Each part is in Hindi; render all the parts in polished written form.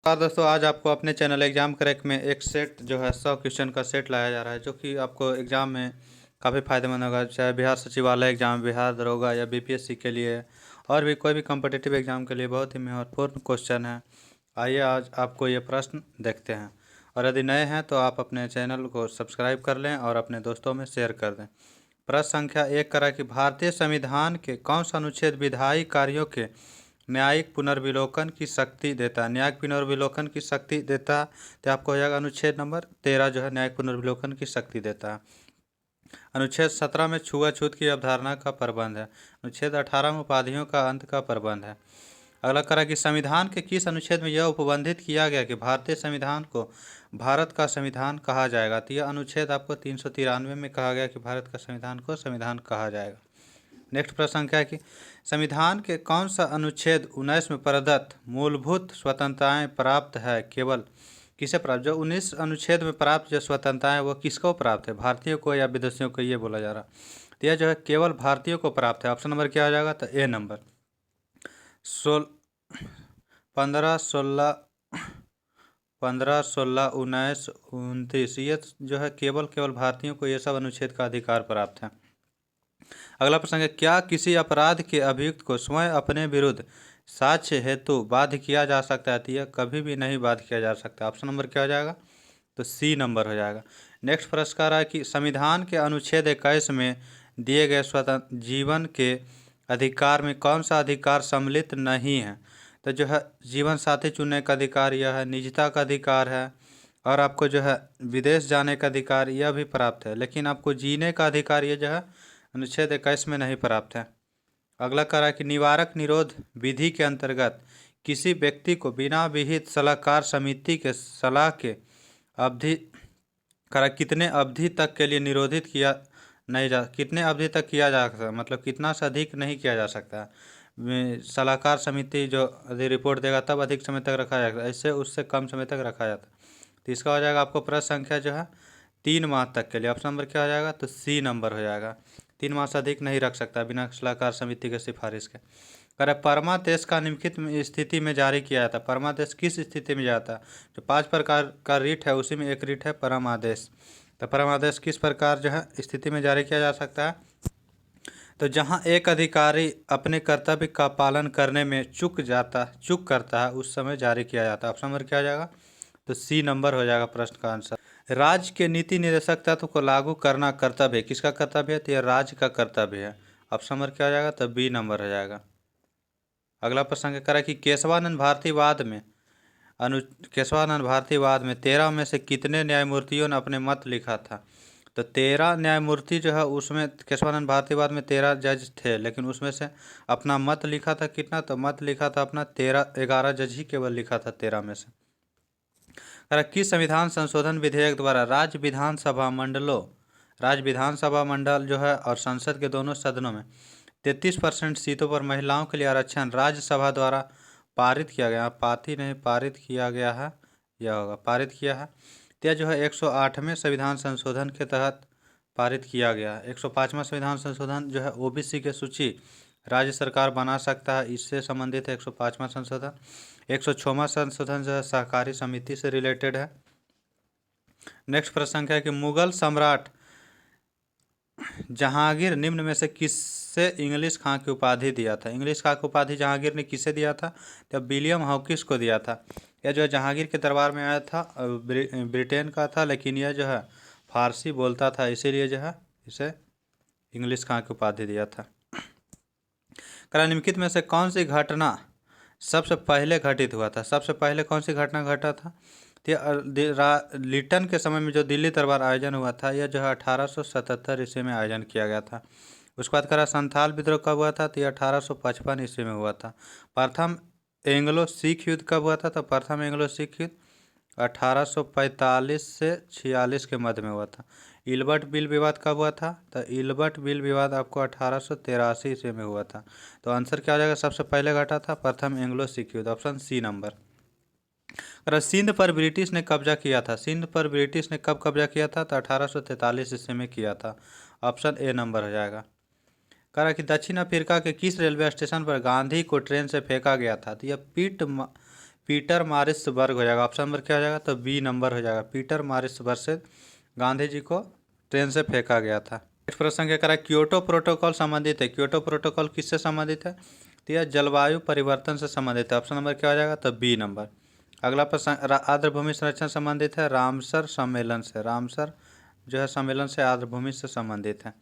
दोस्तों, आज आपको अपने चैनल एग्जाम क्रैक में एक सेट जो है 100 क्वेश्चन का सेट लाया जा रहा है, जो कि आपको एग्जाम में काफ़ी फायदेमंद होगा। चाहे बिहार सचिवालय एग्जाम, बिहार दरोगा या बीपीएससी के लिए और भी कोई भी कॉम्पिटिटिव एग्जाम के लिए बहुत ही महत्वपूर्ण क्वेश्चन है। आइए आज आपको ये प्रश्न देखते हैं, और यदि नए हैं तो आप अपने चैनल को सब्सक्राइब कर लें और अपने दोस्तों में शेयर कर दें। प्रश्न संख्या 1 करा कि भारतीय संविधान के कौन सा अनुच्छेद विधायी कार्यों के न्यायिक पुनर्विलोकन की शक्ति देता है। न्यायिक पुनर्विलोकन की शक्ति देता है तो आपको हो जाएगा अनुच्छेद नंबर 13 जो है न्यायिक पुनर्विलोकन की शक्ति देता है। अनुच्छेद 17 में छुआछूत की अवधारणा का प्रबंध है। अनुच्छेद 18 में उपाधियों का अंत का प्रबंध है। अगला करा कि संविधान के किस अनुच्छेद में यह उपबंधित किया गया कि भारतीय संविधान को भारत का संविधान कहा जाएगा। तो यह अनुच्छेद आपको 393 में कहा गया कि भारत का संविधान को संविधान कहा जाएगा। नेक्स्ट प्रश्न संख्या है कि संविधान के कौन सा अनुच्छेद 19 में प्रदत्त मूलभूत स्वतंत्रताएं प्राप्त है केवल किसे प्राप्त। जो 19 अनुच्छेद में प्राप्त जो स्वतंत्रताएं वो किसको प्राप्त है, भारतीयों को या विदेशियों को, ये बोला जा रहा। तो यह जो है केवल भारतीयों को प्राप्त है। ऑप्शन नंबर क्या आ जाएगा, तो ए नंबर 15, 16, 19, 29, ये जो है केवल भारतीयों को ये सब अनुच्छेद का अधिकार प्राप्त है। अगला प्रश्न है, क्या किसी अपराध के अभियुक्त को स्वयं अपने विरुद्ध साक्ष्य हेतु बाध्य किया जा सकता है। तो यह कभी भी नहीं बाध्य किया जा सकता। ऑप्शन नंबर क्या हो जाएगा, तो सी नंबर हो जाएगा। नेक्स्ट प्रश्न है कि संविधान के अनुच्छेद 21 में दिए गए स्वतंत्र जीवन के अधिकार में कौन सा अधिकार सम्मिलित नहीं है। तो जो है जीवन साथी चुनने का अधिकार यह है, निजता का अधिकार है, और आपको जो है विदेश जाने का अधिकार यह भी प्राप्त है, लेकिन आपको जीने का अधिकार ये जो है अनुच्छेद 21 में नहीं प्राप्त है। अगला करा कि निवारक निरोध विधि के अंतर्गत किसी व्यक्ति को बिना विहित सलाहकार समिति के सलाह के अवधि करा कितने अवधि तक के लिए निरोधित किया नहीं जा कितने अवधि तक किया जा सकता, मतलब कितना से अधिक नहीं किया जा सकता। सलाहकार समिति जो यदि रिपोर्ट देगा तब अधिक समय तक रखा जाएगा, ऐसे उससे कम समय तक रखा जाता। तो इसका हो जाएगा आपको प्रश्न संख्या जो है 3 माह तक के लिए। ऑप्शन नंबर क्या हो जाएगा, तो सी नंबर हो जाएगा। 3 माह से अधिक नहीं रख सकता बिना सलाहकार समिति के सिफारिश के। करे परमादेश का निम्नलिखित स्थिति में जारी किया जाता है। परमादेश किस स्थिति में जाता है। जो 5 प्रकार का रीट है उसी में एक रीट है परमादेश। तो परमादेश किस प्रकार जो है स्थिति में जारी किया जा सकता है, तो जहां एक अधिकारी अपने कर्तव्य का पालन करने में चूक करता है उस समय जारी किया जाता है। ऑप्शन नंबर क्या हो जाएगा, तो सी नंबर हो जाएगा प्रश्न का आंसर। राज्य के नीति निर्देशक तत्व को लागू करना कर्तव्य है। किसका कर्तव्य है, तो यह राज्य का कर्तव्य है। ऑप्शन नंबर क्या हो जाएगा, तो बी नंबर हो जाएगा। अगला प्रश्न करा कि केशवानंद भारतीवाद में 13 में से कितने न्यायमूर्तियों ने अपने मत लिखा था। तो 13 न्यायमूर्ति जो है उसमें केशवानंद भारतीवाद में 13 जज थे, लेकिन उसमें से अपना मत लिखा था कितना, तो मत लिखा था अपना 11 जज ही केवल लिखा था 13 में से। किस संविधान संशोधन विधेयक द्वारा राज्य विधानसभा मंडल जो है और संसद के दोनों सदनों में 33% सीटों पर महिलाओं के लिए आरक्षण राज्यसभा द्वारा पारित किया गया। पारित किया गया है, यह होगा पारित किया है। यह जो है 108वें संविधान संशोधन के तहत पारित किया गया है। 105वां संविधान संशोधन जो है ओबीसी के सूची राज्य सरकार बना सकता है, इससे संबंधित है 105वां संशोधन। 106वां संशोधन जो है सहकारी समिति से रिलेटेड है। नेक्स्ट प्रश्न संख्या है कि मुगल सम्राट जहांगीर निम्न में से किससे इंग्लिश खां की उपाधि दिया था। इंग्लिश खां की उपाधि जहांगीर ने किसे दिया था, तो विलियम हॉकिंस को दिया था। यह जो है जहांगीर के दरबार में आया था, ब्रिटेन का था, लेकिन यह जो है फारसी बोलता था, इसीलिए जो है इसे इंग्लिश खां की उपाधि दिया था। निम्नलिखित में से कौन सी घटना सबसे पहले घटित हुआ था। सबसे पहले कौन सी घटना घटा था, लिटन के समय में जो दिल्ली दरबार आयोजन हुआ था, यह जो है 1877 ईस्वी में आयोजन किया गया था। उसके बाद करा संथाल विद्रोह कब हुआ था, तो यह 1855 ईस्वी में हुआ था। प्रथम एंग्लो सिख युद्ध कब हुआ था, तो प्रथम एंग्लो सिख युद्ध 1845 से 46 के मध्य में हुआ था। इल्बर्ट बिल विवाद कब हुआ था, तो इल्बर्ट बिल विवाद आपको 1883 ईस्वी में हुआ था। तो आंसर क्या हो जाएगा, सबसे पहले घटा था प्रथम एंग्लो सिख युद्ध, ऑप्शन सी नंबर। सिंध पर ब्रिटिश ने कब्जा किया था। सिंध पर ब्रिटिश ने कब कब्जा किया था, तो 1843 ईस्वी में किया था। ऑप्शन ए नंबर हो जाएगा। कहा कि दक्षिण अफ्रीका के किस रेलवे स्टेशन पर गांधी को ट्रेन से फेंका गया था, तो यह पीटर मारिसबर्ग हो जाएगा। ऑप्शन नंबर क्या हो जाएगा? तो बी नंबर हो जाएगा। पीटर मारिसबर्ग से गांधी जी को ट्रेन से फेंका गया था। नेक्स्ट प्रश्न क्या करा? क्योटो प्रोटोकॉल संबंधित है। क्योटो प्रोटोकॉल किससे संबंधित है? तो यह जलवायु परिवर्तन से संबंधित है। ऑप्शन नंबर क्या हो जाएगा? तो बी नंबर। अगला प्रश्न आर्द्रभूमि संरक्षण संबंधित है। रामसर सम्मेलन से। रामसर जो है सम्मेलन से आर्द्रभूमि से संबंधित है।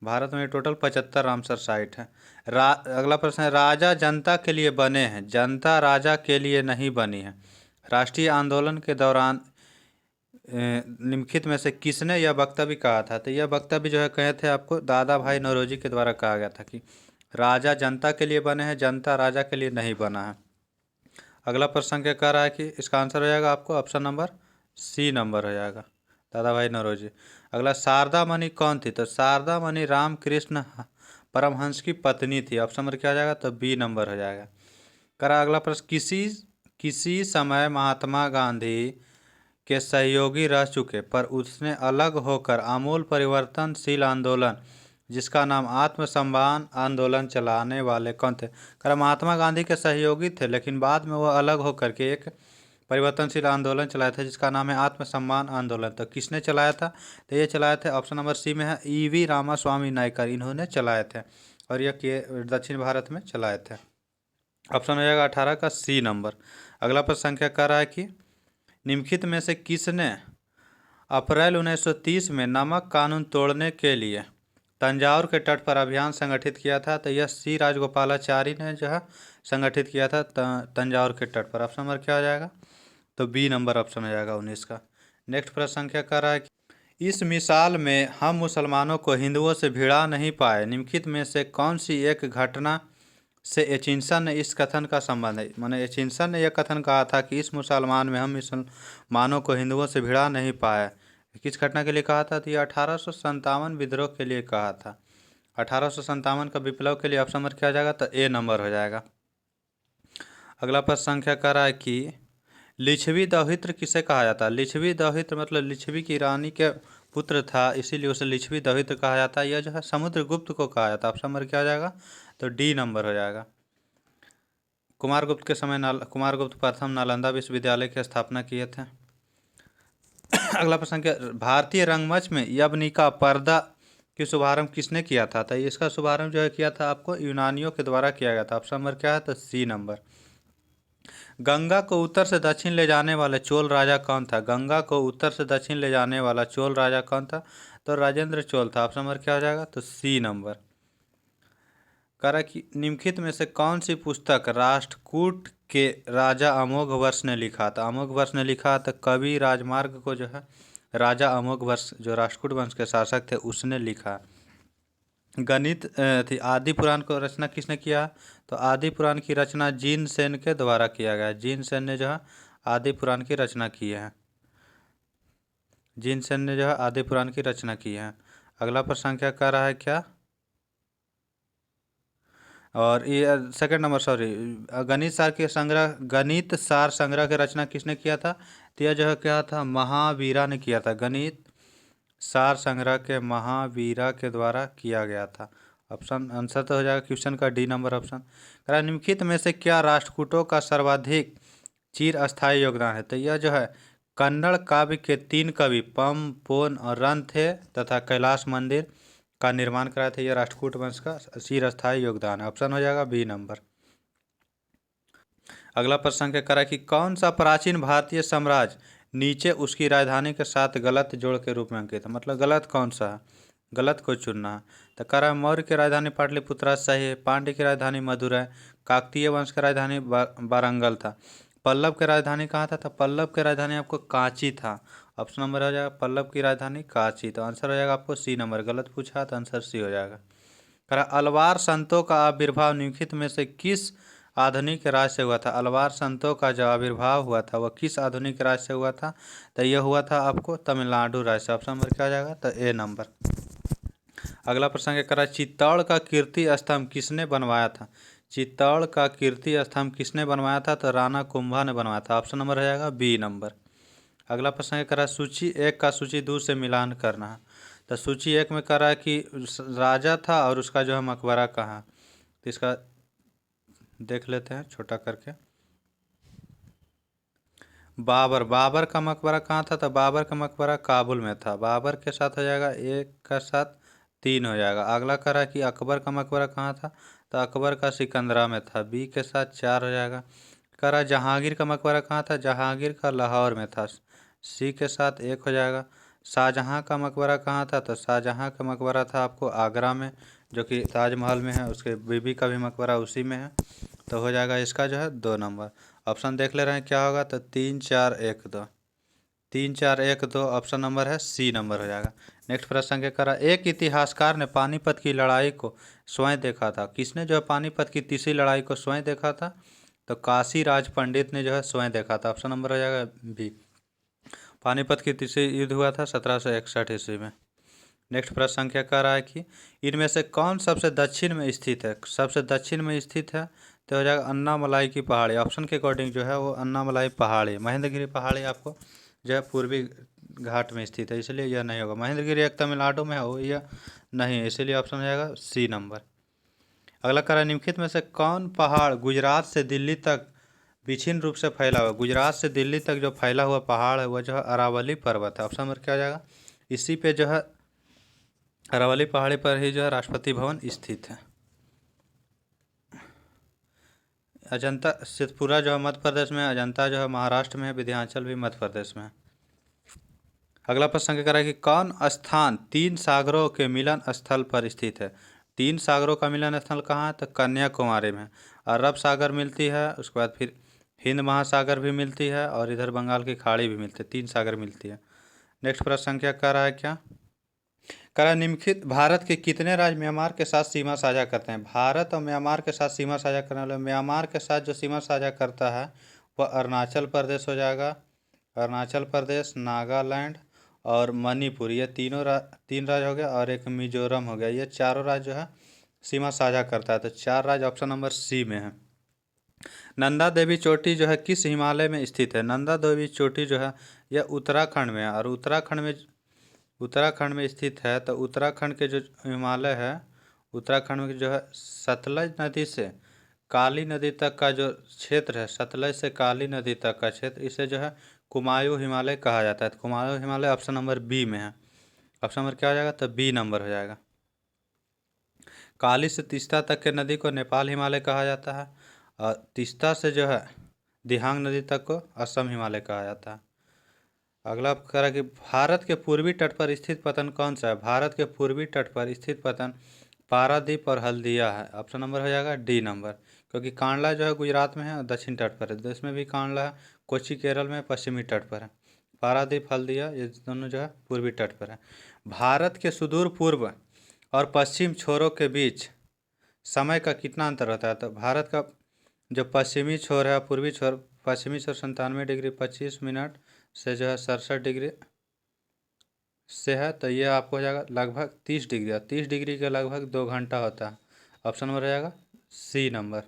भारत में टोटल 75 रामसर साइट है। अगला प्रश्न है राजा जनता के लिए बने हैं, जनता राजा के लिए नहीं बनी है। राष्ट्रीय आंदोलन के दौरान निम्नलिखित में से किसने यह वक्तव्य कहा था? तो यह वक्तव्य जो है कहे थे आपको दादा भाई नौरोजी के द्वारा कहा गया था कि राजा जनता के लिए बने हैं, जनता राजा के लिए नहीं बना है। अगला प्रश्न क्या कह रहा है कि इसका आंसर हो जाएगा आपको ऑप्शन नंबर सी नंबर हो जाएगा, दादा भाई नौरोजी। अगला शारदा मणि कौन थी? तो शारदा मणि रामकृष्ण परमहंस की पत्नी थी। ऑप्शन नंबर क्या हो जाएगा? तो बी नंबर हो जाएगा। करा अगला प्रश्न किसी समय महात्मा गांधी के सहयोगी रह चुके पर उसने अलग होकर आमूल परिवर्तनशील आंदोलन जिसका नाम आत्मसम्मान आंदोलन चलाने वाले कौन थे? करा महात्मा गांधी के सहयोगी थे लेकिन बाद में वह अलग होकर के एक परिवर्तनशील आंदोलन चलाए थे जिसका नाम है आत्मसम्मान आंदोलन। तो किसने चलाया था? तो ये चलाए थे ऑप्शन नंबर सी में है ईवी रामास्वामी नायकर, इन्होंने चलाए थे और यह दक्षिण भारत में चलाए थे। ऑप्शन हो जाएगा 18 का सी नंबर। अगला प्रश्न संख्या कह रहा है कि निम्नलिखित में से किसने अप्रैल 1930 में नमक कानून तोड़ने के लिए तंजावुर के तट पर अभियान संगठित किया था? तो यह सी राजगोपालाचारी ने जो है संगठित किया था तंजावुर के तट पर। ऑप्शन नंबर क्या हो जाएगा? तो बी नंबर ऑप्शन हो जाएगा 19 का। नेक्स्ट प्रश्न संख्या कर रहा है कि इस मिसाल में हम मुसलमानों को हिंदुओं से भिड़ा नहीं पाए। निम्नलिखित में से कौन सी एक घटना से एचिंसन ने इस कथन का संबंध है? माने एचिंसन ने यह कथन कहा था कि इस मुसलमान में हम मुसलमानों को हिंदुओं से भिड़ा नहीं पाए। किस घटना के लिए कहा था? तो ये 1857 विद्रोह के लिए कहा था। 1857 का विप्लव के लिए ऑप्शन नंबर क्या हो जाएगा? तो ए नंबर हो जाएगा। अगला प्रश्न संख्या कर रहा है कि लिच्छवी दौहित्र किसे कहा जाता है? लिच्छवी दौहित्र मतलब लिच्छवी की रानी के पुत्र था, इसीलिए उसे लिच्छवी दौहित्र कहा जाता है। यह जो है समुद्रगुप्त को कहा जाता है। ऑप्शन नंबर क्या हो जाएगा? तो डी नंबर हो जाएगा। कुमारगुप्त के समय कुमारगुप्त प्रथम नालंदा विश्वविद्यालय की स्थापना किए थे। अगला प्रश्न क्या, भारतीय रंगमंच में यवनिका पर्दा की शुभारंभ किसने किया था? तो इसका शुभारंभ जो है किया था आपको यूनानियों के द्वारा किया गया था। ऑप्शन नंबर क्या है? तो सी नंबर। गंगा को उत्तर से दक्षिण ले जाने वाला चोल राजा कौन था? गंगा को उत्तर से दक्षिण ले जाने वाला चोल राजा कौन था? तो राजेंद्र चोल था। ऑप्शन नंबर क्या हो जाएगा? तो सी नंबर। करा कि निम्नलिखित में से कौन सी पुस्तक राष्ट्रकूट के राजा अमोघ वर्ष ने लिखा था? अमोघ वर्ष ने लिखा था कवि राजमार्ग को जो है राजा अमोघ वर्ष जो राष्ट्रकूट वंश के शासक थे उसने लिखा। गणित थी आदि पुराण को रचना किसने किया? तो आदि पुराण की रचना जीन सेन के द्वारा किया गया। जीन सेन ने जो है आदि पुराण की रचना की है। जीन सेन ने जो है आदि पुराण की रचना की है। अगला प्रश्न क्या कर रहा है क्या? और ये सेकंड नंबर सॉरी गणित सार संग्रह की रचना किसने किया था? तो यह जो है क्या था महावीरा ने किया था। गणित सार संग्रह के महावीरा के द्वारा किया गया था। ऑप्शन आंसर तो हो जाएगा क्वेश्चन का डी नंबर ऑप्शन। निम्नलिखित में से क्या राष्ट्रकूटों का सर्वाधिक चिर अस्थायी योगदान है? तो यह जो है कन्नड़ काव्य के 3 कवि पम पोन और रन थे तथा कैलाश मंदिर का निर्माण कराया था। यह राष्ट्रकूट वंश का चिरस्थायी योगदान है। ऑप्शन हो जाएगा बी नंबर। अगला प्रश्न क्या करा कि कौन सा प्राचीन भारतीय साम्राज्य नीचे उसकी राजधानी के साथ गलत जोड़ के रूप में अंकित है? मतलब गलत कौन सा है? गलत को चुनना है। तो करा मौर्य की राजधानी पाटलिपुत्रा सही है। पांड्य की राजधानी मदुरै। काकतीय वंश की राजधानी वारंगल था। पल्लव की राजधानी कहाँ था? तो पल्लव की राजधानी आपको कांची था। ऑप्शन नंबर हो जाएगा पल्लव की राजधानी कांची। तो आंसर हो जाएगा आपको सी नंबर। गलत पूछा तो आंसर सी हो जाएगा। करा अलवार संतों का आविर्भाव निम्नलिखित में से किस आधुनिक राज्य से हुआ था? अलवार संतों का जो आविर्भाव हुआ था वह किस आधुनिक राज्य से हुआ था? तो यह हुआ था आपको तमिलनाडु राज्य से। ऑप्शन नंबर क्या हो जाएगा? तो ए नंबर। अगला प्रश्न क्या करा चित्तौड़ का कीर्ति स्तंभ किसने बनवाया था? चित्तौड़ का कीर्ति स्तंभ किसने बनवाया था? तो राणा कुंभा ने बनवाया था। ऑप्शन नंबर हो जाएगा बी नंबर। अगला प्रश्न क्या करा सूची 1 का सूची 2 से मिलान करना है। तो सूची 1 में करा कि राजा था और उसका जो है मकबरा कहाँ, तो इसका देख लेते हैं छोटा करके। बाबर, बाबर का मकबरा कहाँ था? तो बाबर का मकबरा काबुल में था। बाबर के साथ हो जाएगा, एक का साथ 3 हो जाएगा। अगला करा कि अकबर का मकबरा कहाँ था? तो अकबर का सिकंदरा में था, बी के साथ 4 हो जाएगा। करा जहांगीर का मकबरा कहाँ था? जहांगीर का लाहौर में था, सी के साथ 1 हो जाएगा। शाहजहाँ का मकबरा कहाँ था? तो शाहजहाँ का मकबरा था आपको आगरा में, जो कि ताजमहल में है। उसके बीबी का भी मकबरा उसी में है, तो हो जाएगा इसका जो है 2 नंबर। ऑप्शन देख ले रहे हैं क्या होगा? तो 3 4 1 2, 3 4 1 2 ऑप्शन नंबर है सी नंबर हो जाएगा। नेक्स्ट प्रश्न क्या करा? एक इतिहासकार ने पानीपत की लड़ाई को स्वयं देखा था। किसने जो है पानीपत की तीसरी लड़ाई को स्वयं देखा था? तो काशी राज पंडित ने जो है स्वयं देखा था। ऑप्शन नंबर हो जाएगा बी। पानीपत की तीसरी युद्ध हुआ था 1761 ईस्वी में। नेक्स्ट प्रश्न क्या कह रहा है कि इनमें से कौन सबसे दक्षिण में स्थित है? सबसे दक्षिण में स्थित है तो हो जाएगा अन्नामलाई की पहाड़ी। ऑप्शन के अकॉर्डिंग जो है वो अन्नामलाई पहाड़ी, महेंद्रगिरी पहाड़ी आपको जो है पूर्वी घाट में स्थित है, इसलिए यह नहीं होगा। महेंद्रगिरी एक तमिलनाडु में है, वो यह नहीं है, इसीलिए ऑप्शन हो जाएगा सी नंबर। अगला कह रहा है निम्नलिखित में से कौन पहाड़ गुजरात से दिल्ली तक विभिन्न रूप से फैला हुआ? गुजरात से दिल्ली तक जो फैला हुआ पहाड़ है वह जो है अरावली पर्वत है। ऑप्शन नंबर क्या हो जाएगा? इसी पे जो है अरावली पहाड़ी पर ही जो है राष्ट्रपति भवन स्थित है। अजंता सिद्धपुरा जो है मध्य प्रदेश में, अजंता जो है महाराष्ट्र में है, विंध्याचल भी मध्य प्रदेश में है। अगला प्रश्न क्या करें कि कौन स्थान 3 सागरों के मिलन स्थल पर स्थित है? 3 सागरों का मिलन स्थल कहाँ है? तो कन्याकुमारी में। अरब सागर मिलती है, उसके बाद फिर हिंद महासागर भी मिलती है, और इधर बंगाल की खाड़ी भी मिलती है, 3 सागर मिलती है। नेक्स्ट प्रश्न क्या कर रहा है? क्या करा? निम्नलिखित भारत के कितने राज्य म्यांमार के साथ सीमा साझा करते हैं? भारत और म्यांमार के साथ सीमा साझा करने वाले, म्यांमार के साथ जो सीमा साझा करता है वह अरुणाचल प्रदेश हो जाएगा। अरुणाचल प्रदेश, नागालैंड और मणिपुर, ये तीन राज्य हो गया, और एक मिजोरम हो गया। ये चारों राज्य जो है सीमा साझा करता है, तो 4 राज्य ऑप्शन नंबर सी में है। नंदा देवी चोटी जो है किस हिमालय में स्थित है? नंदा देवी चोटी जो है यह उत्तराखंड में है, और उत्तराखंड में स्थित है। तो उत्तराखंड के जो हिमालय है, उत्तराखंड में जो है सतलज नदी से काली नदी तक का जो क्षेत्र है, सतलज से काली नदी तक का क्षेत्र, इसे जो है कुमायूं हिमालय कहा जाता है। तो Kumaon Himalaya option number B में है। ऑप्शन नंबर क्या हो जाएगा? तो बी नंबर हो जाएगा। काली से तीस्ता तक के नदी को नेपाल हिमालय कहा जाता है, और तीस्ता से जो है दिहांग नदी तक को असम हिमालय कहा जाता है। अगला करा कि भारत के पूर्वी तट पर स्थित पतन कौन सा है? भारत के पूर्वी तट पर स्थित पतन पारादीप और हल्दिया है। ऑप्शन नंबर हो जाएगा डी नंबर, क्योंकि कांडला जो है गुजरात में है और दक्षिण तट पर है, देश में भी कांडला है। कोच्चि केरल में पश्चिमी तट पर है। पारादीप, हल्दिया ये दोनों जो है पूर्वी तट पर है। भारत के सुदूर पूर्व और पश्चिम छोरों के बीच समय का कितना अंतर होता है? तो भारत का जो पश्चिमी छोर है, पूर्वी छोर, पश्चिमी छोर 97 डिग्री 25 मिनट से जो है 67 डिग्री से है, तो ये आपको हो जाएगा लगभग 30 डिग्री, और 30 डिग्री के लगभग 2 घंटा होता है। ऑप्शन नंबर हो जाएगा सी नंबर,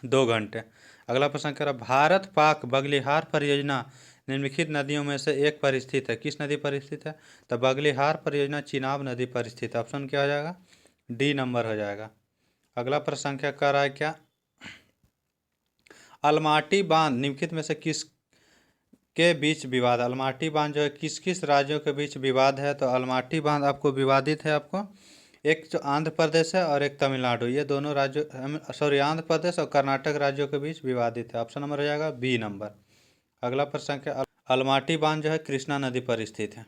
2 घंटे। अगला प्रश्न कह रहा है भारत पाक बगलिहार परियोजना निम्नलिखित नदियों में से एक पर स्थित है। किस नदी पर स्थित है? तो बगलिहार परियोजना चिनाब नदी पर स्थित है। ऑप्शन क्या हो जाएगा? डी नंबर हो जाएगा। अगला प्रश्न क्या कह रहा है? क्या अलमाटी बांध निम्नलिखित में से किस के बीच विवाद? अलमाटी बांध जो है किस किस राज्यों के बीच विवाद है? तो अलमाटी बांध आपको विवादित है, आपको एक जो आंध्र प्रदेश है और एक तमिलनाडु, ये दोनों राज्यों, सॉरी, आंध्र प्रदेश और कर्नाटक राज्यों के बीच विवादित है। ऑप्शन नंबर हो जाएगा बी नंबर। अगला प्रश्न क्या? अलमाटी बांध जो है कृष्णा नदी पर स्थित है।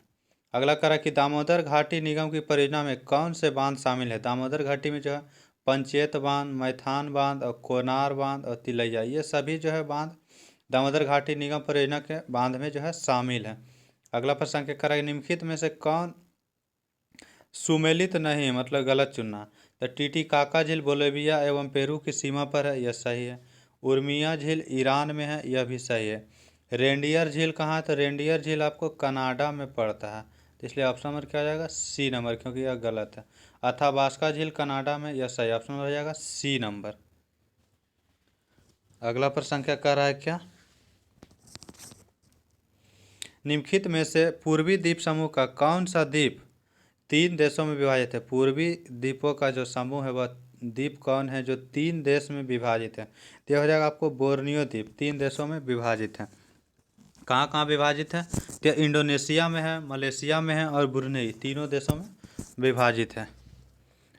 अगला करा कि दामोदर घाटी निगम की परियोजना में कौन से बांध शामिल है? दामोदर घाटी में जो है पंचेत बांध, मैथान बांध और कोनार बांध और तिलैया, ये सभी जो है बांध दामोदर घाटी निगम परियोजना के बांध में जो है शामिल है। अगला प्रश्न क्या करेगा? निम्नलिखित में से कौन सुमेलित नहीं, मतलब गलत चुनना। तो टीटीकाका झील बोलिविया एवं पेरू की सीमा पर है, यह सही है। उर्मिया झील ईरान में है, यह भी सही है। रेंडियर झील कहाँ है? तो रेंडियर झील आपको कनाडा में पड़ता है, तो इसलिए ऑप्शन नंबर क्या हो जाएगा? सी नंबर, क्योंकि यह गलत है। अथाबास्का झील कनाडा में, यह सही। ऑप्शन नंबर हो जाएगा सी नंबर। अगला प्रश्न क्या कर रहा है? क्या निम्नलिखित में से पूर्वी द्वीप समूह का कौन सा द्वीप 3 देशों में विभाजित है? पूर्वी द्वीपों का जो समूह है वह द्वीप कौन है जो 3 देश में विभाजित है? तो यह हो जाएगा आपको बोर्नियो द्वीप, 3 देशों में विभाजित है। कहाँ कहाँ विभाजित है? तो इंडोनेशिया में है, मलेशिया में है और ब्रुनेई, तीनों देशों में विभाजित है।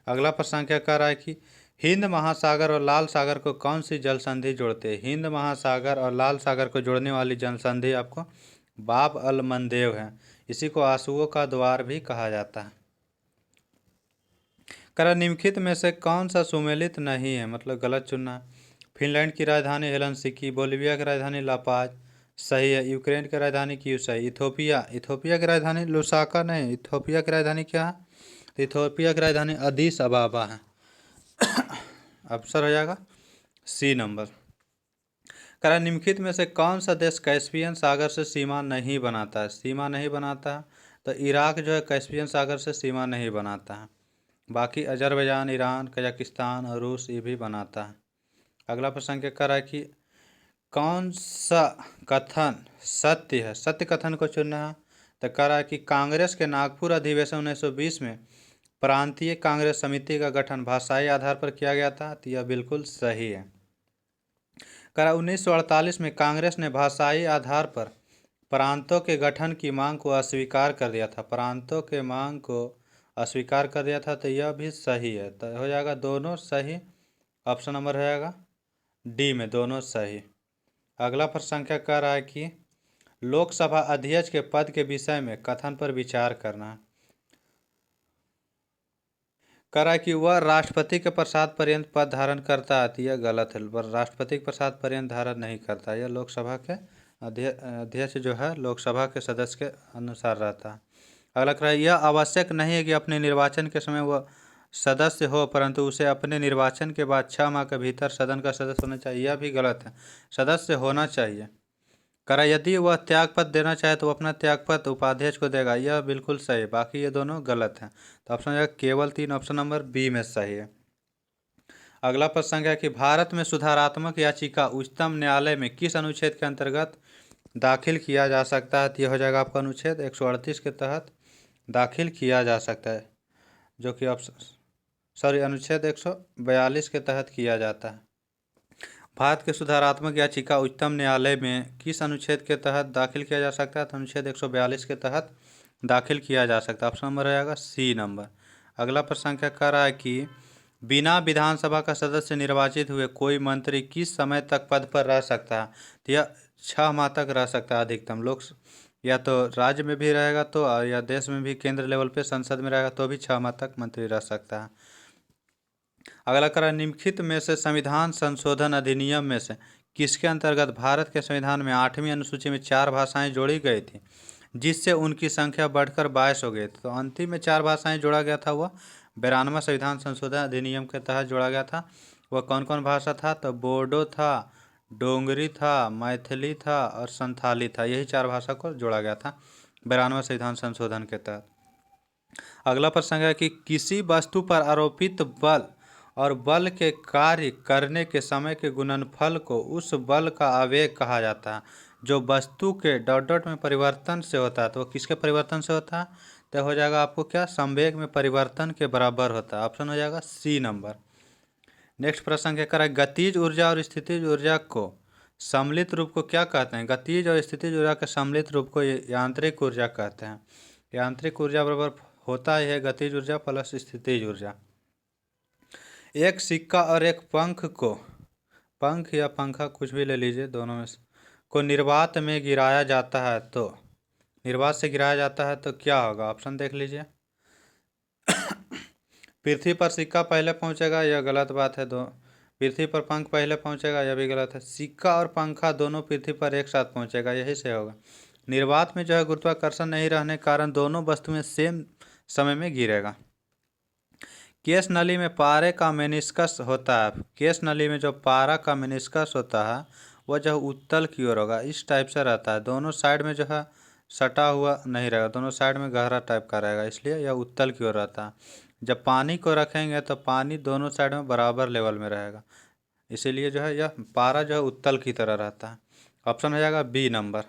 अगला प्रश्न क्या कह रहा है कि हिंद महासागर और लाल सागर को कौन सी जल संधि जोड़ते हैं? हिंद महासागर और लाल सागर को जोड़ने वाली जल संधि आपको बाब अल मंदेव है। इसी को आंसुओं का द्वार भी कहा जाता है। करा निम्नलिखित में से कौन सा सुमेलित नहीं है, मतलब गलत चुनना है। फिनलैंड की राजधानी हेलसिंकी, बोलिविया की राजधानी लापाज सही है, यूक्रेन की राजधानी कीव सही, इथोपिया की राजधानी लुसाका नहीं, इथोपिया की राजधानी क्या है? तो इथोपिया की राजधानी अदीस अबाबा है। अवसर हो जाएगा सी नंबर। करा निम्नलिखित में से कौन सा देश कैस्पियन सागर से सीमा नहीं बनाता है? सीमा नहीं बनाता है तो इराक जो है कैस्पियन सागर से सीमा नहीं बनाता है। बाकी अजरबैजान, ईरान, कजाकिस्तान और रूस ये भी बनाता है। अगला प्रश्न क्या कर रहा है कि कौन सा कथन सत्य है? सत्य कथन को चुनना है। तो कह रहा है कि कांग्रेस के नागपुर अधिवेशन 1920 में प्रांतीय कांग्रेस समिति का गठन भाषाई आधार पर किया गया था। तो यह बिल्कुल सही है। कह रहा 1948 में कांग्रेस ने भाषाई आधार पर प्रांतों के गठन की मांग को अस्वीकार कर दिया था। प्रांतों के मांग को अस्वीकार कर दिया था, तो यह भी सही है। तो हो जाएगा दोनों सही। ऑप्शन नंबर हो जाएगा डी में दोनों सही। अगला प्रश्न क्या कह रहा है कि लोकसभा अध्यक्ष के पद के विषय में कथन पर विचार करना है। कह रहा है कि वह राष्ट्रपति के प्रसाद पर्यंत पद धारण करता है। तो यह गलत है, पर राष्ट्रपति के प्रसाद पर्यंत धारण नहीं करता। यह लोकसभा के अध्यक्ष जो है लोकसभा के सदस्य के अनुसार रहता है। अगला कह रहा है यह आवश्यक नहीं है कि अपने निर्वाचन के समय वह सदस्य हो, परंतु उसे अपने निर्वाचन के बाद 6 माह के भीतर सदन का सदस्य होना चाहिए। यह भी गलत है, सदस्य होना चाहिए। करा यदि वह त्यागपत्र देना चाहे तो वह अपना त्यागपत्र उपाध्यक्ष को देगा। यह बिल्कुल सही है, बाकी ये दोनों गलत हैं। तो ऑप्शन है केवल 3, ऑप्शन नंबर बी में सही है। अगला प्रश्न है कि भारत में सुधारात्मक याचिका उच्चतम न्यायालय में किस अनुच्छेद के अंतर्गत दाखिल किया जा सकता है? तो यह हो जाएगा आपका अनुच्छेद 138 के तहत दाखिल किया जा सकता है, जो कि अनुच्छेद 142 के तहत किया जाता है। भारत के सुधारात्मक याचिका उच्चतम न्यायालय में किस अनुच्छेद के तहत दाखिल किया जा सकता है? तो अनुच्छेद 142 के तहत दाखिल किया जा सकता है। ऑप्शन नंबर रहेगा सी नंबर। अगला प्रश्न क्या कह रहा है कि बिना विधानसभा का सदस्य निर्वाचित हुए कोई मंत्री किस समय तक पद पर रह सकता है? तो यह 6 माह तक रह सकता है अधिकतम। लोग या तो राज्य में भी रहेगा तो, या देश में भी केंद्र लेवल पे संसद में रहेगा तो भी 6 माह तक मंत्री रह सकता है। अगला करा निम्नलिखित में से संविधान संशोधन अधिनियम में से किसके अंतर्गत भारत के संविधान में 8वीं अनुसूची में 4 भाषाएं जोड़ी गई थी, जिससे उनकी संख्या बढ़कर 22 हो गई। तो अंतिम में 4 भाषाएं जोड़ा गया था, वह 92वां संविधान संशोधन अधिनियम के तहत जोड़ा गया था। वह कौन कौन भाषा था? तो बोडो था, डोंगरी था, मैथिली था और संथाली था। यही 4 भाषा को जोड़ा गया था 92वां संविधान संशोधन के तहत। अगला प्रश्न है कि किसी वस्तु पर आरोपित बल और बल के कार्य करने के समय के गुणनफल को उस बल का आवेग कहा जाता है जो वस्तु के डॉट डॉट में परिवर्तन से होता है। तो किसके परिवर्तन से होता है? तो हो जाएगा आपको क्या, संवेग में परिवर्तन के बराबर होता है। ऑप्शन हो जाएगा सी नंबर। नेक्स्ट प्रश्न क्या करें, गतिज ऊर्जा और स्थितिज ऊर्जा को सम्मिलित रूप को क्या कहते हैं? गतिज और स्थितिज ऊर्जा के सम्मिलित रूप को यांत्रिक ऊर्जा कहते हैं। यांत्रिक ऊर्जा बराबर होता है गतिज ऊर्जा प्लस स्थितिज ऊर्जा। एक सिक्का और एक पंख को, पंख या पंखा कुछ भी ले लीजिए, दोनों में को निर्वात में गिराया जाता है, तो निर्वात से गिराया जाता है तो क्या होगा? ऑप्शन देख लीजिए। पृथ्वी पर सिक्का पहले पहुंचेगा, यह गलत बात है। दो पृथ्वी पर पंख पहले पहुंचेगा, यह भी गलत है। सिक्का और पंखा दोनों पृथ्वी पर एक साथ पहुंचेगा, यही से होगा। निर्वात में जो है गुरुत्वाकर्षण नहीं रहने के कारण दोनों वस्तुएं सेम समय में गिरेगा। केश नली में पारे का मेनिस्कस होता है। केश नली में जो पारा का मेनिस्कस होता है वह जो उत्तल की ओर होगा, इस टाइप से रहता है। दोनों साइड में जो है सटा हुआ नहीं रहेगा, दोनों साइड में गहरा टाइप का रहेगा, इसलिए यह उत्तल की ओर रहता है। जब पानी को रखेंगे तो पानी दोनों साइड में बराबर लेवल में रहेगा, इसीलिए जो है यह पारा जो है उत्तल की तरह रहता है। ऑप्शन हो जाएगा बी नंबर।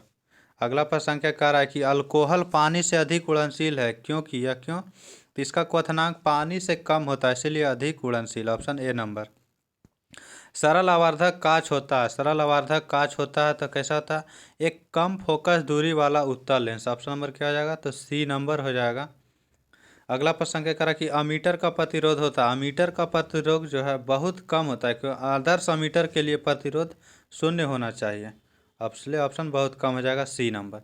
अगला प्रश्न क्या कह रहा है कि अल्कोहल पानी से अधिक उड़नशील है, क्योंकि यह क्यों? तो इसका क्वथनांक पानी से कम होता है, इसीलिए अधिक उड़नशील। Option A number. सरल आवर्धक कांच होता है, सरल आवर्धक कांच होता है तो कैसा होता है, एक कम फोकस दूरी वाला उत्तल लेंस। ऑप्शन नंबर क्या हो जाएगा, तो सी नंबर हो जाएगा। अगला प्रश्न क्या करा कि अमीटर का प्रतिरोध होता है, अमीटर का प्रतिरोध जो है बहुत कम होता है, क्योंकि आदर्श अमीटर के लिए प्रतिरोध शून्य होना चाहिए। इसलिए ऑप्शन बहुत कम हो जाएगा, सी नंबर।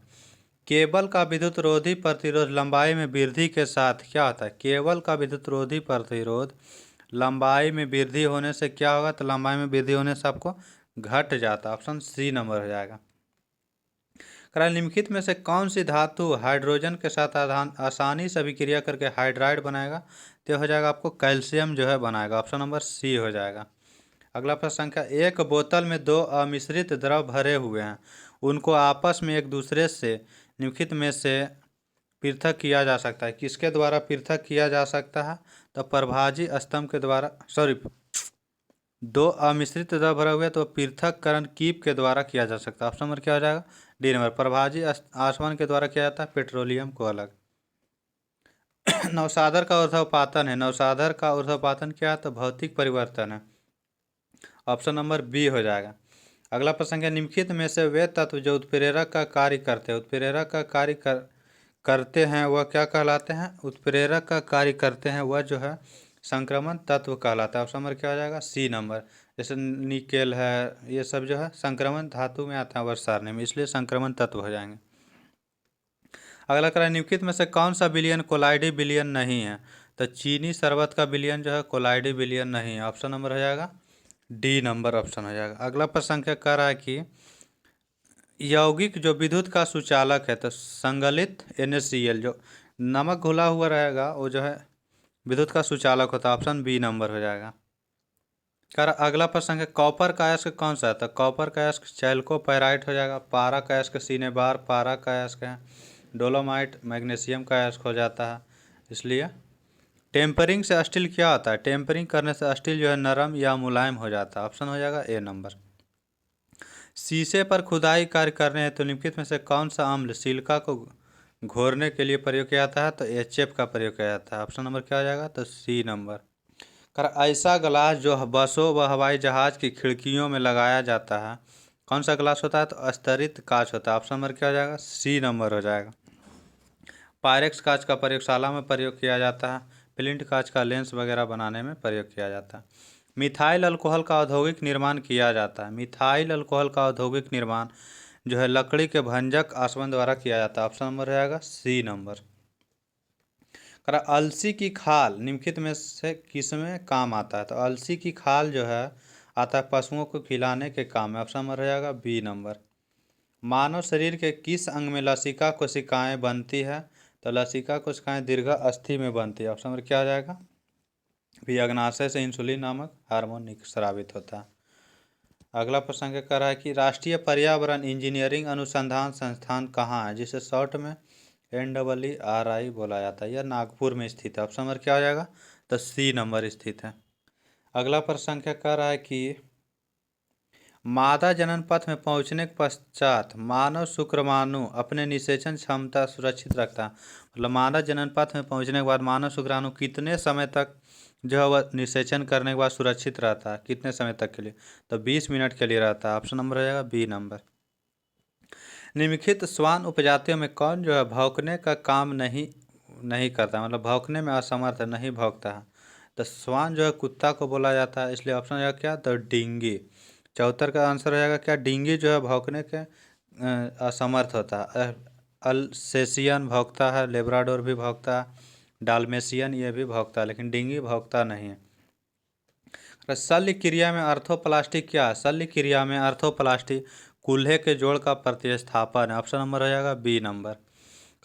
केबल का विद्युत रोधी प्रतिरोध लंबाई में वृद्धि के साथ क्या होता है, केबल का विद्युत रोधी प्रतिरोध लंबाई में वृद्धि होने से क्या होगा, तो लंबाई में वृद्धि होने से आपको घट जाता है। ऑप्शन सी नंबर हो जाएगा। निम्नलिखित में से कौन सी धातु हाइड्रोजन के साथ आसानी से अभिक्रिया करके हाइड्राइड बनाएगा, तो हो जाएगा आपको कैल्शियम जो है बनाएगा। ऑप्शन नंबर सी हो जाएगा। अगला प्रश्न संख्या, एक बोतल में दो अमिश्रित द्रव भरे हुए हैं, उनको आपस में एक दूसरे से निम्नलिखित में से पृथक किया जा सकता है, किसके द्वारा पृथक किया जा सकता है, तो प्रभाजी स्तंभ के द्वारा, सॉरी, दो अमिश्रित द्रव भरे हुए तो पृथक्करण कीप के द्वारा किया जा सकता है। ऑप्शन नंबर क्या हो जाएगा, डी नंबर, प्रभाजी आसवन के द्वारा किया जाता है, पेट्रोलियम को अलग। नवसाधर का ऊर्ध्वपातन है, नवसाधर का ऊर्ध्वपातन क्या है, तो भौतिक परिवर्तन है। ऑप्शन नंबर बी हो जाएगा। अगला प्रश्न है, निम्नलिखित में से वे तत्व जो उत्प्रेरक का कार्य करते हैं, उत्प्रेरक का कार्य करते हैं वह क्या कहलाते हैं, उत्प्रेरक का कार्य करते हैं वह जो है संक्रमण तत्व कहलाता है। ऑप्शन नंबर क्या हो जाएगा, सी नंबर। जैसे निकेल है, ये सब जो है संक्रमण धातु में आता है वर्ष सारणी में, इसलिए संक्रमण तत्व हो जाएंगे। अगला करें, निम्नलिखित में से कौन सा विलयन कोलाइडी विलयन नहीं है, तो चीनी शरबत का विलयन जो है कोलाइडी विलयन नहीं है। ऑप्शन नंबर हो जाएगा डी नंबर, ऑप्शन हो जाएगा। अगला प्रश्न क्या कह रहा है कि यौगिक जो विद्युत का सुचालक है, तो संगलित NaCl जो नमक घुला हुआ रहेगा वो जो है विद्युत का सुचालक होता है। ऑप्शन बी नंबर हो जाएगा। कर अगला प्रश्न है, कॉपर का अयस्क कौन सा है, तो कॉपर का अयस्क चैल्कोपैराइट हो जाएगा। पारा का अयस्क सिनेबार पारा का अयस्क है। डोलोमाइट मैग्नीशियम का अयस्क हो जाता है। इसलिए टेम्परिंग से स्टील क्या होता है, टेम्परिंग करने से स्टील जो है नरम या मुलायम हो जाता है। ऑप्शन हो जाएगा ए नंबर। शीशे पर खुदाई कार्य करने हैं तो निम्नलिखित में से कौन सा अम्ल सिलिका को घोरने के लिए प्रयोग किया जाता है, तो HF का प्रयोग किया जाता है। ऑप्शन नंबर क्या हो जाएगा, तो सी नंबर। कर ऐसा ग्लास जो बसों व हवाई जहाज की खिड़कियों में लगाया जाता है, कौन सा ग्लास होता है, तो स्तरित कांच होता है। ऑप्शन नंबर क्या हो जाएगा, सी नंबर हो जाएगा। पायरेक्स कांच का प्रयोगशाला में प्रयोग किया जाता है। फ्लिंट कांच का लेंस वगैरह बनाने में प्रयोग किया जाता है। मिथाइल अल्कोहल का औद्योगिक निर्माण किया जाता है, मिथाइल अल्कोहल का औद्योगिक निर्माण जो है लकड़ी के भंजक आसवन द्वारा किया जाता है। ऑप्शन नंबर रहेगा सी नंबर। अलसी की खाल निम्नलिखित में से किस में काम आता है, तो अलसी की खाल जो है आता है पशुओं को खिलाने के काम में। ऑप्शन नंबर रहेगा बी नंबर। मानव शरीर के किस अंग में लसिका कोशिकाएं बनती है, तो लसिका कोशिकाएं दीर्घ अस्थि में बनती है। ऑप्शन नंबर क्या हो जाएगा, भी अग्नाशय से इंसुलिन नामक हार्मोन स्रावित होता है। अगला प्रश्न क्या कर रहा है कि राष्ट्रीय पर्यावरण इंजीनियरिंग अनुसंधान संस्थान कहाँ है, जिसे शॉर्ट में NEERI बोला जाता है। यह नागपुर में स्थित है। ऑप्शन नंबर क्या हो जाएगा, तो सी नंबर स्थित है। अगला प्रश्न क्या कर रहा है कि मादा जनन पथ में पहुंचने के पश्चात मानव शुक्राणु अपने निषेचन क्षमता सुरक्षित रखता है। मतलब मादा जनन पथ में पहुंचने के बाद मानव शुक्राणु कितने समय तक जो है वह निषेचन करने के बाद सुरक्षित रहता है, कितने समय तक के लिए, तो 20 मिनट के लिए रहता है। ऑप्शन नंबर हो जाएगा बी नंबर। निम्नलिखित श्वान उपजातियों में कौन जो है भौंकने का काम नहीं करता, मतलब भौंकने में असमर्थ है, नहीं भौंकता है, तो श्वान जो है कुत्ता को बोला जाता है। इसलिए ऑप्शन हो जाएगा क्या, तो डींगी। 74 का आंसर हो जाएगा क्या, डींगी जो है भौंकने के असमर्थ होता है। अल्सेशियन भौंकता है, लेब्राडोर भी भौंकता है, डाल्मेशियन ये भी भौंकता है, लेकिन डींगी भौंकता नहीं है। शल्य क्रिया में आर्थोप्लास्टी क्या है, शल्य क्रिया में आर्थोप्लास्टी कूल्हे के जोड़ का प्रतिस्थापन है। ऑप्शन नंबर हो जाएगा बी नंबर।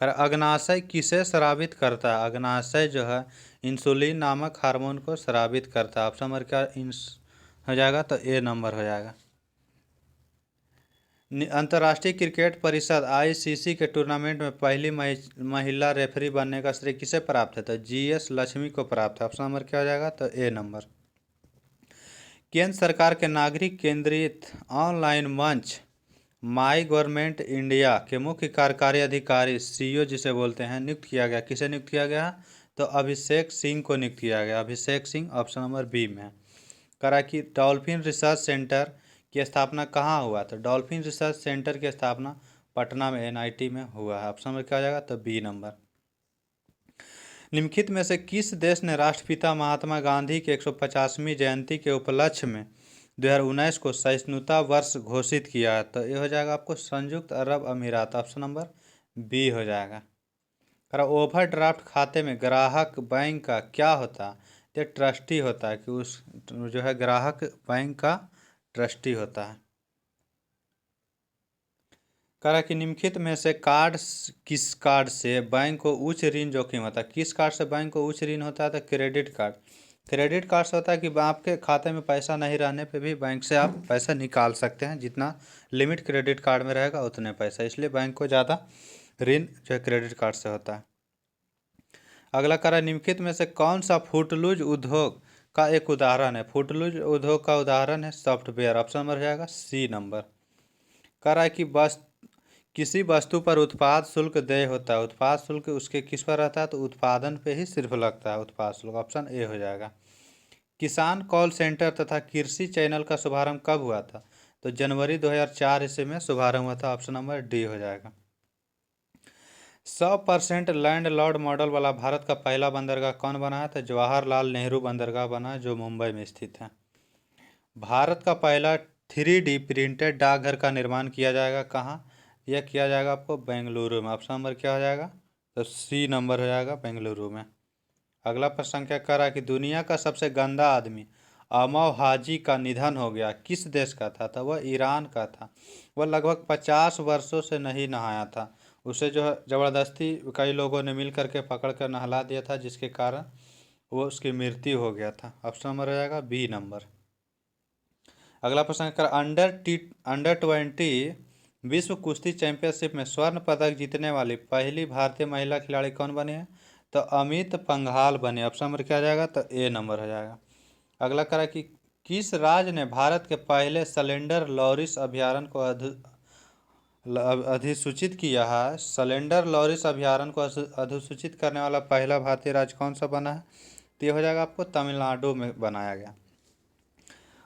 अग्नाशय किसे स्रावित करता है, अग्नाशय जो है इंसुलिन नामक हार्मोन को स्रावित करता है। ऑप्शन नंबर क्या हो जाएगा, तो ए नंबर हो जाएगा। अंतर्राष्ट्रीय क्रिकेट परिषद ICC के टूर्नामेंट में पहली महिला रेफरी बनने का श्रेय किसे प्राप्त है, तो GS लक्ष्मी को प्राप्त है। ऑप्शन नंबर क्या हो जाएगा, तो ए नंबर। केंद्र सरकार के नागरिक केंद्रित ऑनलाइन मंच माई गवर्नमेंट इंडिया के मुख्य कार्यकारी अधिकारी CEO जिसे बोलते हैं नियुक्त किया गया, किसे नियुक्त किया गया, तो अभिषेक सिंह को नियुक्त किया गया, Abhishek Singh. Option number B में। करा कि डॉल्फिन रिसर्च सेंटर की स्थापना कहाँ हुआ? तो डॉल्फिन रिसर्च सेंटर की स्थापना पटना में NIT में हुआ है। ऑप्शन नंबर क्या हो जाएगा? तो बी नंबर। निम्नलिखित में से किस देश ने राष्ट्रपिता महात्मा गांधी की 150वीं जयंती के उपलक्ष्य में 2019 को सहिष्णुता वर्ष घोषित किया है? तो ये हो जाएगा आपको संयुक्त अरब अमीरात। ऑप्शन नंबर बी हो जाएगा। ओवरड्राफ्ट खाते में ग्राहक बैंक का क्या होता है? ये ट्रस्टी होता है, कि उस जो है ग्राहक बैंक का ट्रस्टी होता है। करा कि निम्नलिखित में से किस कार्ड से बैंक को उच्च ऋण जोखिम होता है? किस कार्ड से बैंक को उच्च ऋण होता है? तो क्रेडिट कार्ड। क्रेडिट कार्ड से होता है कि आपके खाते में पैसा नहीं रहने पे भी बैंक से आप पैसा निकाल सकते हैं, जितना लिमिट क्रेडिट कार्ड में रहेगा उतने पैसा, इसलिए बैंक को ज़्यादा ऋण जो है क्रेडिट कार्ड से होता है। अगला करा निम्नलिखित में से कौन सा फुटलूज उद्योग का एक उदाहरण है? फुटलूज उद्योग का उदाहरण है सॉफ्टवेयर। ऑप्शन नंबर हो जाएगा सी नंबर। करा कि बस किसी वस्तु पर उत्पाद शुल्क देय होता है। उत्पाद शुल्क उसके किस पर रहता है? तो उत्पादन पे ही सिर्फ लगता है उत्पाद शुल्क। ऑप्शन ए हो जाएगा। किसान कॉल सेंटर तथा कृषि चैनल का शुभारंभ कब हुआ था? तो जनवरी 2004 ईस्वी में शुभारंभ हुआ था। ऑप्शन नंबर डी हो जाएगा। 100% लैंडलॉर्ड मॉडल वाला भारत का पहला बंदरगाह कौन बना है? तो जवाहरलाल नेहरू बंदरगाह बना, जो मुंबई में स्थित है। भारत का पहला 3D प्रिंटेड डाकघर का निर्माण किया जाएगा कहाँ? यह किया जाएगा आपको बेंगलुरु में। ऑप्शन नंबर क्या हो जाएगा? तो सी नंबर हो जाएगा, बेंगलुरु में। अगला प्रश्न क्या कर रहा है कि दुनिया का सबसे गंदा आदमी अमव हाजी का निधन हो गया, किस देश का था? तो वह ईरान का था। वह लगभग 50 वर्षों से नहीं नहाया था। उसे जो है ज़बरदस्ती कई लोगों ने मिल करके पकड़ कर नहला दिया था, जिसके कारण वो उसकी मृत्यु हो गया था। ऑप्शन नंबर हो जाएगा बी नंबर। अगला प्रश्न कर अंडर 20 विश्व कुश्ती चैंपियनशिप में स्वर्ण पदक जीतने वाली पहली भारतीय महिला खिलाड़ी कौन बनी है? तो अमित पंघाल बने। ऑप्शन नंबर क्या आ जाएगा? तो ए नंबर हो जाएगा। अगला करा कि किस राज्य ने भारत के पहले सिलेंडर लॉरिस अभयारण्य को अधिसूचित किया है? सिलेंडर लॉरिस अभयारण्य को अधिसूचित करने वाला पहला भारतीय राज्य कौन सा बना है? तो ये हो जाएगा आपको तमिलनाडु में बनाया गया।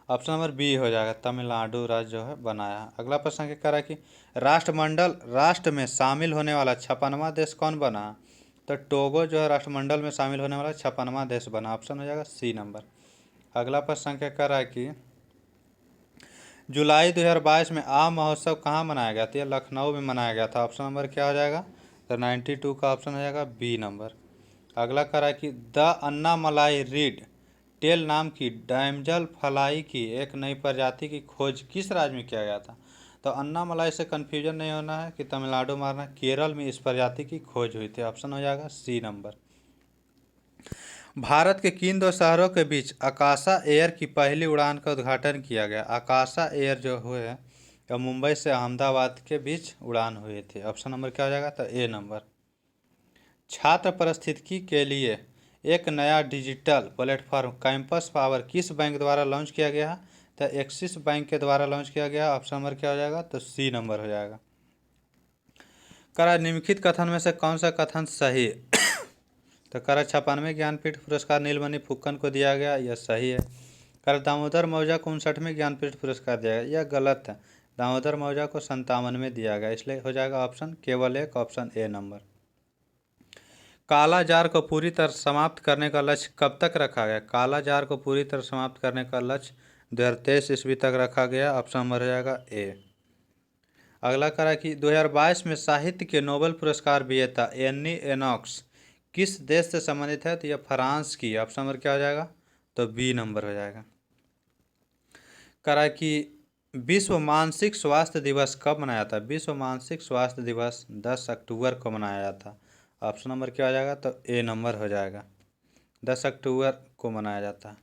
ऑप्शन नंबर बी हो जाएगा, तमिलनाडु राज्य जो है बनाया। अगला प्रश्न क्या करा कि राष्ट्र में शामिल होने वाला 56वां देश कौन बना? तो टोगो जो है राष्ट्रमंडल में शामिल होने वाला 56वां देश बना। ऑप्शन हो जाएगा सी नंबर। अगला प्रश्न क्या करा कि जुलाई 2022 में आम महोत्सव कहाँ मनाया गया था? लखनऊ में मनाया गया था। ऑप्शन नंबर क्या हो जाएगा? तो 92 का ऑप्शन हो जाएगा बी नंबर। अगला करा कि द अन्नामलाई रीड टेल नाम की डैमजल फ्लाई की एक नई प्रजाति की खोज किस राज्य में किया गया था? तो अन्नामलाई से कन्फ्यूजन नहीं होना है कि तमिलनाडु मारना, केरल में इस प्रजाति की खोज हुई थी। ऑप्शन हो जाएगा सी नंबर। भारत के किन दो शहरों के बीच आकाशा एयर की पहली उड़ान का उद्घाटन किया गया? आकाशा एयर जो हुए हैं मुंबई से अहमदाबाद के बीच उड़ान हुई थी। ऑप्शन नंबर क्या हो जाएगा? तो ए नंबर। छात्र पारिस्थितिकी के लिए एक नया डिजिटल प्लेटफॉर्म कैंपस पावर किस बैंक द्वारा लॉन्च किया गया? तो एक्सिस बैंक के द्वारा लॉन्च किया गया। ऑप्शन नंबर क्या हो जाएगा? तो सी नंबर हो जाएगा। करा निम्नलिखित कथन में से कौन सा कथन सही है? तो करा 56वें ज्ञानपीठ पुरस्कार नीलमणि फुक्कन को दिया गया, यह सही है। कर दामोदर मौजा को 59वें ज्ञानपीठ पुरस्कार दिया गया, यह गलत है। दामोदर मौजा को 57वें दिया गया, इसलिए हो जाएगा ऑप्शन केवल एक, ऑप्शन ए नंबर। काला जार को पूरी तरह समाप्त करने का लक्ष्य कब तक रखा गया? काला जार को पूरी तरह समाप्त करने का लक्ष्य 2023 ईस्वी तक रखा गया। ऑप्शन नंबर हो जाएगा ए। अगला करा कि 2022 में साहित्य के नोबेल पुरस्कार विजेता एनी एनॉक्स किस देश से संबंधित है? तो यह फ्रांस की। ऑप्शन नंबर क्या हो जाएगा? तो बी नंबर हो जाएगा। करा कि विश्व मानसिक स्वास्थ्य दिवस कब मनाया था? विश्व मानसिक स्वास्थ्य दिवस 10 अक्टूबर को मनाया जाता। ऑप्शन नंबर क्या हो जाएगा? तो ए नंबर हो जाएगा। 10 अक्टूबर को मनाया जाता है।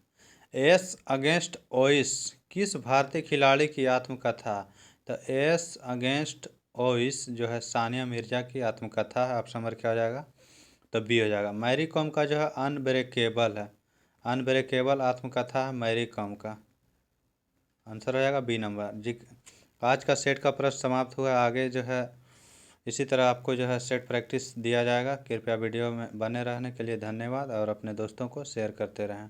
एस अगेंस्ट ओइस किस भारतीय खिलाड़ी की आत्मकथा? तो एस अगेंस्ट ओइस जो है सानिया मिर्जा की आत्मकथा है। ऑप्शन नंबर क्या हो जाएगा? तो बी हो जाएगा। मैरी कॉम का जो है अनब्रेकेबल है, अनब्रेकेबल आत्मकथा है मैरी कॉम का। आंसर हो जाएगा बी नंबर जी। आज का सेट का प्रश्न समाप्त हुआ। आगे जो है इसी तरह आपको जो है सेट प्रैक्टिस दिया जाएगा। कृपया वीडियो में बने रहने के लिए धन्यवाद और अपने दोस्तों को शेयर करते रहें।